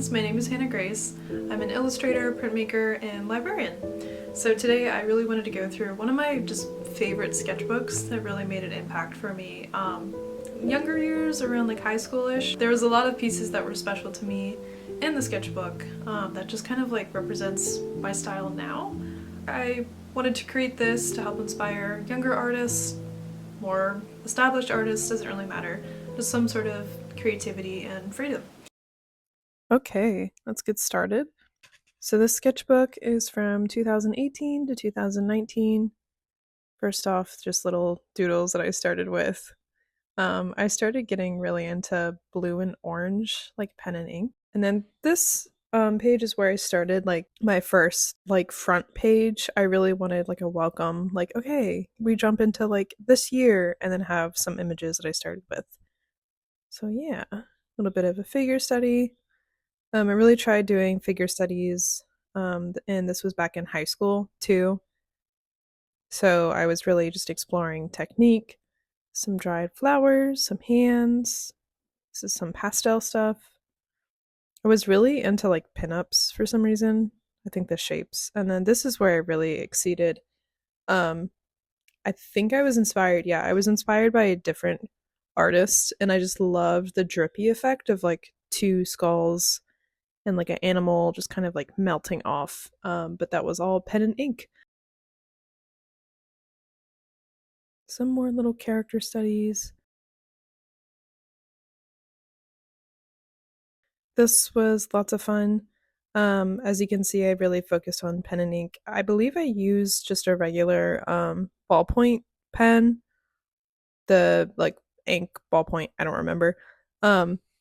H.F.Creations. My name is Hannah Grace. I'm an illustrator, printmaker, and librarian. So today I really wanted to go through one of my just favorite sketchbooks that really made an impact for me. Younger years, around like high schoolish, there was a lot of pieces that were special to me in the sketchbook that just kind of like represents my style now. I wanted to create this to help inspire younger artists, more established artists, doesn't really matter, just some sort of creativity and freedom. Okay, let's get started. So this sketchbook is from 2018 to 2019. First off, just little doodles that I started with. I started getting really into blue and orange, like pen and ink. And then this page is where I started like my first like front page. I really wanted like a welcome, like, okay, we jump into like this year and then have some images that I started with. So yeah, a little bit of a figure study. I really tried doing figure studies, and this was back in high school too. So I was really just exploring technique, some dried flowers, some hands. This is some pastel stuff. I was really into like pinups for some reason. I think the shapes. And then this is where I really exceeded. Um, I think I was inspired. Yeah, I was inspired by a different artist, and I just loved the drippy effect of like two skulls and like an animal just kind of like melting off. But that was all pen and ink. Some more little character studies. This was lots of fun. As you can see, I really focused on pen and ink. I believe I used just a regular ballpoint pen, the like ink ballpoint, I don't remember.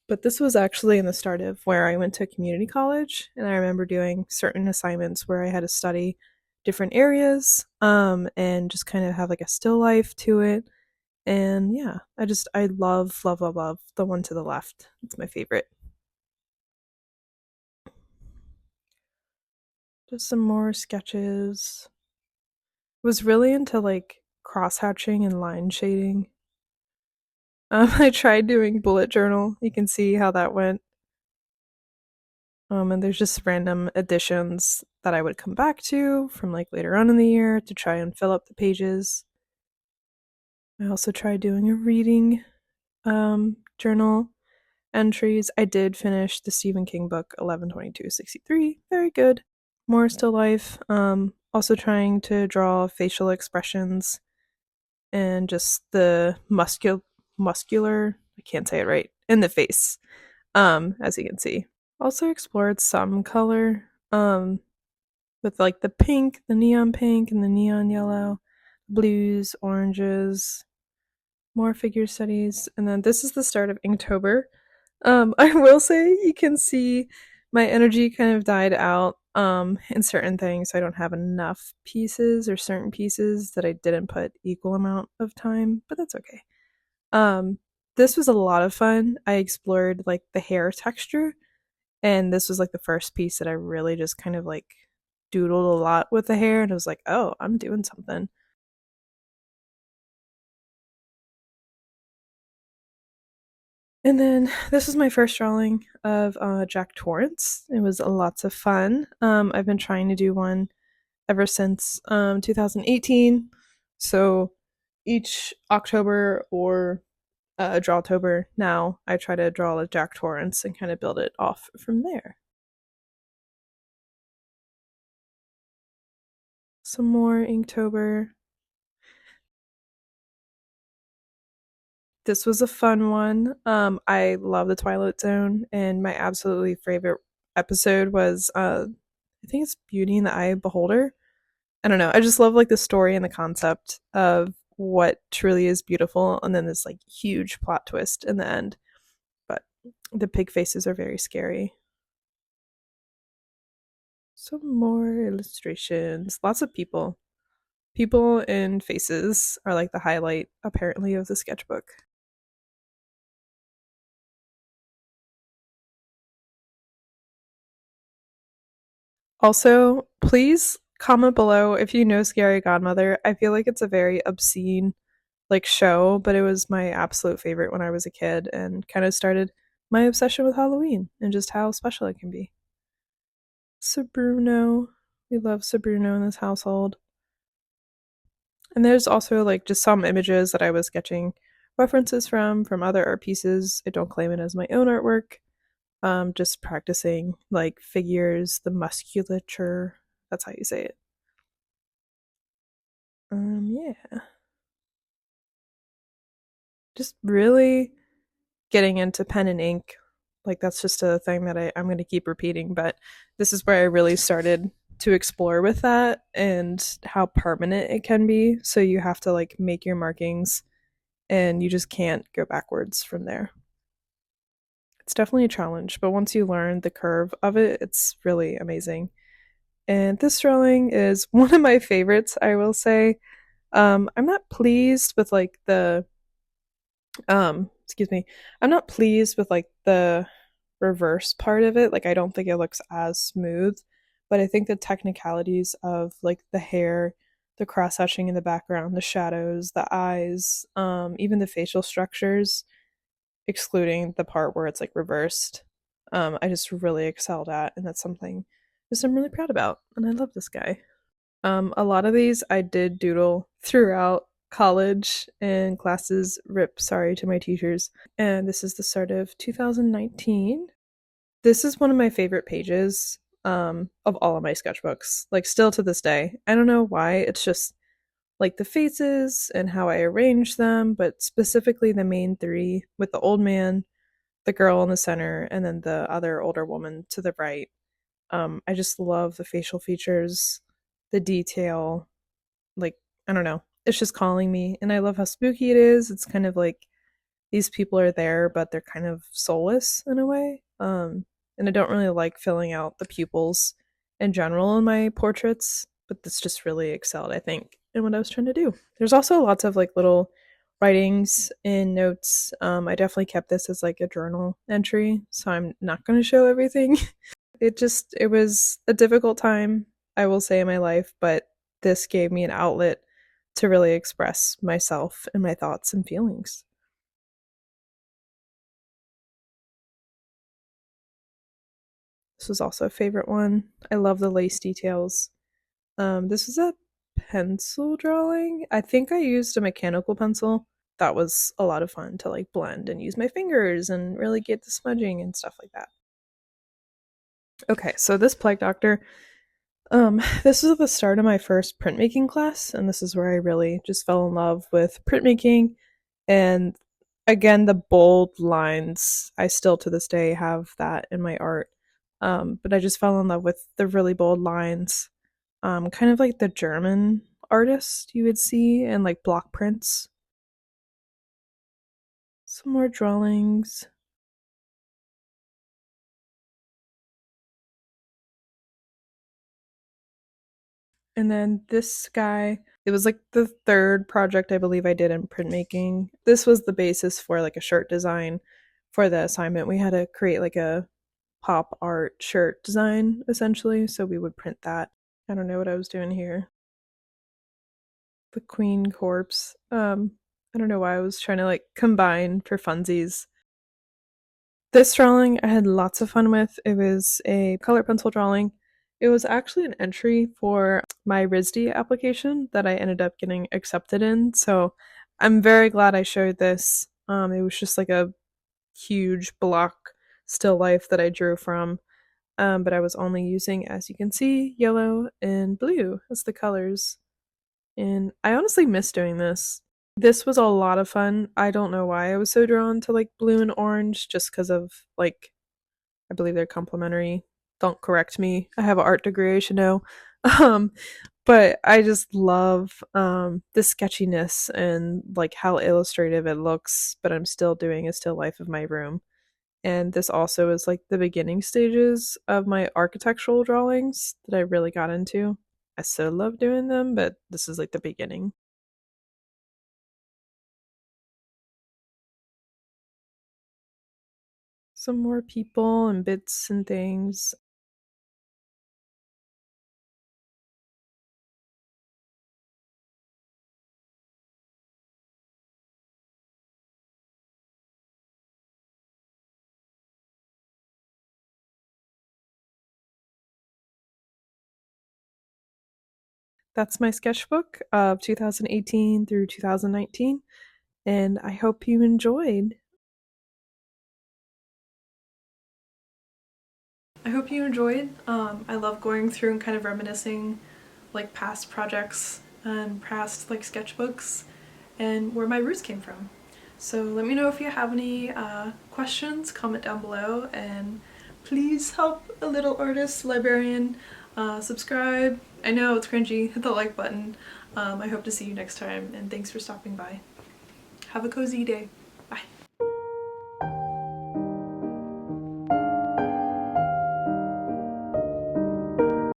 But this was actually in the start of where I went to community college, and I remember doing certain assignments where I had to study different areas, and just kind of have like a still life to it. And yeah, I love the one to the left. It's my favorite. Just some more sketches. Was really into like cross hatching and line shading. I tried doing bullet journal. You can see how that went. And there's just random additions that I would come back to from like later on in the year to try and fill up the pages. I also tried doing a reading journal entries. I did finish the Stephen King book 11/22/63. Very good. More still life. Also trying to draw facial expressions and just the muscular, I can't say it right, in the face, as you can see. Also explored some color, with like the pink, the neon pink, and the neon yellow, blues, oranges, more figure studies, and then this is the start of Inktober. I will say you can see my energy kind of died out in certain things. I don't have enough pieces or certain pieces that I didn't put equal amount of time, but that's okay. Um, this was a lot of fun. I explored like the hair texture, and this was like the first piece that I really just kind of like doodled a lot with the hair, and it was like, oh, I'm doing something. And then this was my first drawing of Jack Torrance. It was lots of fun. I've been trying to do one ever since 2018. So each October or Drawtober now, I try to draw a Jack Torrance and kind of build it off from there. Some more Inktober. This was a fun one. I love the Twilight Zone, and my absolutely favorite episode was I think it's Beauty in the Eye of Beholder. I don't know. I just love like the story and the concept of what truly is beautiful, and then this like huge plot twist in the end. But the pig faces are very scary. Some more illustrations. Lots of people. People and faces are like the highlight, apparently, of the sketchbook. Also, please comment below if you know Scary Godmother. I feel like it's a very obscene like show, but it was my absolute favorite when I was a kid and kind of started my obsession with Halloween and just how special it can be. Sabruno. We love Sabruno in this household. And there's also like just some images that I was sketching references from other art pieces. I don't claim it as my own artwork. Just practicing like figures, the musculature. That's how you say it. Yeah. Just really getting into pen and ink. Like that's just a thing that I'm going to keep repeating, but this is where I really started to explore with that and how permanent it can be. So you have to like make your markings and you just can't go backwards from there. It's definitely a challenge, but once you learn the curve of it, it's really amazing. And this drawing is one of my favorites, I will say. I'm not pleased with like the excuse me. I'm not pleased with like the reverse part of it. Like I don't think it looks as smooth, but I think the technicalities of like the hair, the cross hatching in the background, the shadows, the eyes, even the facial structures, excluding the part where it's like reversed, I just really excelled at, and that's something just I'm really proud about. And I love this guy. A lot of these I did doodle throughout college and classes. Rip, sorry to my teachers. And this is the start of 2019. This is one of my favorite pages of all of my sketchbooks. Like still to this day. I don't know why. It's just like the faces and how I arrange them, but specifically the main three with the old man, the girl in the center, and then the other older woman to the right. I just love the facial features, the detail. Like, I don't know. It's just calling me. And I love how spooky it is. It's kind of like these people are there, but they're kind of soulless in a way. And I don't really like filling out the pupils in general in my portraits, but this just really excelled, I think, in what I was trying to do. There's also lots of like little writings and notes. I definitely kept this as like a journal entry, so I'm not going to show everything. It was a difficult time, I will say, in my life, but this gave me an outlet to really express myself and my thoughts and feelings. This was also a favorite one. I love the lace details. This is a pencil drawing. I think I used a mechanical pencil. That was a lot of fun to like blend and use my fingers and really get the smudging and stuff like that. Okay, so this plague doctor, this was the start of my first printmaking class, and this is where I really just fell in love with printmaking. And again, the bold lines, I still to this day have that in my art. But I just fell in love with the really bold lines, kind of like the German artist you would see in like block prints. Some more drawings. And then this guy, it was like the third project I believe I did in printmaking. This was the basis for like a shirt design for the assignment. We had to create like a pop art shirt design essentially, so we would print that. I don't know what I was doing here. The Queen corpse. I don't know why I was trying to like combine for funsies. This drawing I had lots of fun with. It was a color pencil drawing. It was actually an entry for my RISD application that I ended up getting accepted in. So I'm very glad I showed this. It was just like a huge block still life that I drew from. But I was only using, as you can see, yellow and blue as the colors. And I honestly miss doing this. This was a lot of fun. I don't know why I was so drawn to like blue and orange, just because of like I believe they're complementary. Don't correct me. I have an art degree, I should know. Um, but I just love the sketchiness and like how illustrative it looks, but I'm still doing a still life of my room. And this also is like the beginning stages of my architectural drawings that I really got into. I still love doing them, but this is like the beginning. Some more people and bits and things. that's my sketchbook of 2018 through 2019, and I hope you enjoyed. I hope you enjoyed. I love going through and kind of reminiscing like past projects and past like sketchbooks and where my roots came from. So let me know if you have any questions, comment down below, and please help a little artist librarian. Subscribe. I know it's cringy, hit the like button. I hope to see you next time, and thanks for stopping by. Have a cozy day.